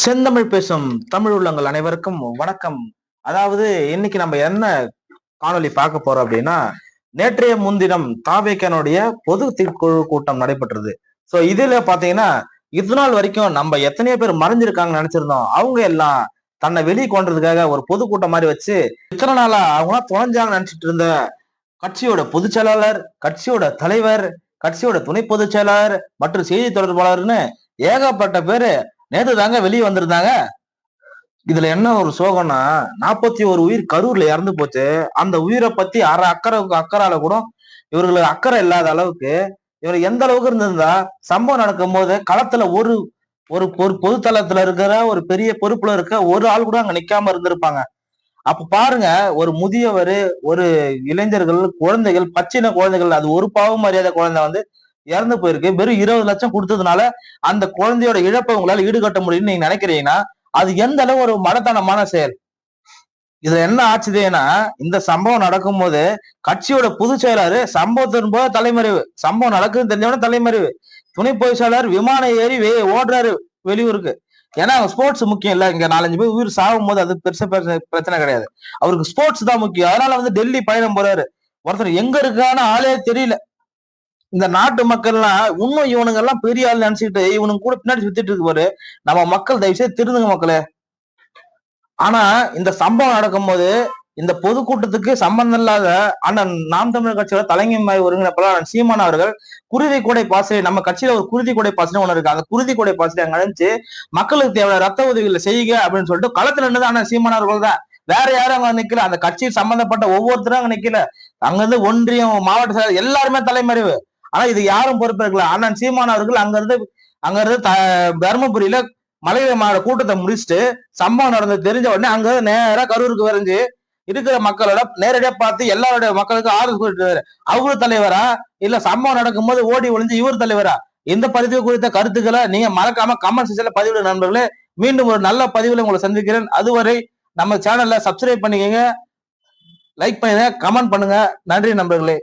செந்தமிழ் பேசும் தமிழ் உள்ளங்கள் அனைவருக்கும் வணக்கம். அதாவது இன்னைக்கு நம்ம என்ன காணொலி பார்க்க போறோம் அப்படின்னா, நேற்றைய முன்தினம் தாவேக்கனுடைய பொது குழு கூட்டம் நடைபெற்றது. சோ இதுல பாத்தீங்கன்னா இது நாள் வரைக்கும் நம்ம எத்தனையோ பேர் மறைஞ்சிருக்காங்கன்னு நினைச்சிருந்தோம். அவங்க எல்லாம் தன்னை வெளியே கொண்டதுக்காக ஒரு பொதுக்கூட்டம் மாதிரி வச்சு இத்தனை நாளா அவங்க தொலைஞ்சாங்கன்னு நினைச்சிட்டு இருந்த கட்சியோட பொதுச் செயலாளர், கட்சியோட தலைவர், கட்சியோட துணை பொதுச் செயலாளர் மற்றும் செய்தி தொடர்பாளர்னு ஏகப்பட்ட பேரு நேத்து தாங்க வெளியே வந்திருந்தாங்க. இதுல என்ன ஒரு சோகம்னா 41 உயிர் கரூர்ல இறந்து போச்சு. அந்த உயிரை பத்தி அரை அக்கறால கூட இவர்களுக்கு அக்கறை இல்லாத அளவுக்கு இவர் எந்த அளவுக்கு இருந்திருந்தா சம்பவம் நடக்கும் போது களத்துல ஒரு ஒரு பொது தளத்துல இருக்கிற ஒரு பெரிய பொறுப்புல இருக்க ஒரு ஆள் கூட அங்க நிக்காம இருந்திருப்பாங்க. அப்ப பாருங்க, ஒரு முதியவர், ஒரு இளைஞர்கள், குழந்தைகள், பச்சின குழந்தைகள், அது ஒரு பாவம் அறியாத குழந்தை இறந்து போயிருக்கு. வெறும் 20 லட்சம் கொடுத்ததுனால அந்த குழந்தையோட இழப்பை உங்களால ஈடுகட்ட முடியும்னு நீங்க நினைக்கிறீங்கன்னா அது எந்த அளவு ஒரு மடத்தனமான செயல். இதுல என்ன ஆச்சுதுன்னா, இந்த சம்பவம் நடக்கும் போது கட்சியோட பொதுச் செயலாளர் சம்பவத்தின் போது தலைமறைவு, சம்பவம் நடக்குதுன்னு தெரிஞ்சவன தலைமறைவு, துணை பொதுச் செயலாளர் விமானம் ஏறி ஓடுறாரு வெளியூருக்கு. ஏன்னா ஸ்போர்ட்ஸ் முக்கியம் இல்ல. இங்க 4-5 பேர் உயிர் சாகும் போது அது பெருசா பிரச்சனை கிடையாது. அவருக்கு ஸ்போர்ட்ஸ் தான் முக்கியம். அதனால டெல்லி பயணம் போறாரு. ஒருத்தர் எங்க இருக்கான ஆளே தெரியல. இந்த நாட்டு மக்கள்லாம் இன்னும் இவனுங்க எல்லாம் பெரிய ஆள் நினைச்சுக்கிட்டு இவனுங்க கூட பின்னாடி சுத்திட்டு இருக்கு பாரு. நம்ம மக்கள் தயவு செய்து திருந்துங்க மக்களே. ஆனா இந்த சம்பவம் நடக்கும் போது இந்த பொதுக்கூட்டத்துக்கு சம்பந்தம் இல்லாத அண்ணன் நாம் தமிழர் கட்சியோட தலைமை ஒருங்கிணைப்பாளர் சீமான் அவர்கள் குருதி கொடை பாசறை, நம்ம கட்சியில ஒரு குருதி கொடை பாசறை ஒண்ணு இருக்கு, அந்த குருதி கொடை பாசறை அங்க அழைச்சு மக்களுக்கு தேவையான ரத்த உதவிகளை செய்யுங்க அப்படின்னு சொல்லிட்டு களத்துல இருந்தது அண்ணன் சீமான் அவர்கள் தான். வேற யாரும் அங்க நிக்கல. அந்த கட்சியில் சம்பந்தப்பட்ட ஒவ்வொருத்தரும் அங்க நிக்கல. அங்க இருந்து ஒன்றியம், மாவட்ட செயலர் எல்லாருமே தலைமறைவு. ஆனா இது யாரும் பொறுப்பேற்கல. அண்ணன் சீமான் அவர்கள் அங்க இருந்து தர்மபுரியில மலைய மாட கூட்டத்தை முடிச்சுட்டு சம்பவம் நடந்தது தெரிஞ்ச உடனே அங்க நேரா கரூருக்கு வரைஞ்சு இருக்கிற மக்களோட நேரடியா பார்த்து எல்லாருடைய மக்களுக்கு ஆறுதல் சொல்லிட்டு அவரு தலைவரா இல்ல சம்பவம் நடக்கும் போது ஓடி ஒளிஞ்சு இவர் தலைவரா? இந்த பதிவு குறித்த கருத்துக்களை நீங்க மறக்காம கமெண்ட் செக்ஷன்ல பதிவிட நண்பர்களே. மீண்டும் ஒரு நல்ல பதிவுல உங்களை சந்திக்கிறேன். அதுவரை நம்ம சேனல்ல சப்ஸ்கிரைப் பண்ணிக்கங்க, லைக் பண்ணுங்க, கமெண்ட் பண்ணுங்க. நன்றி நண்பர்களே.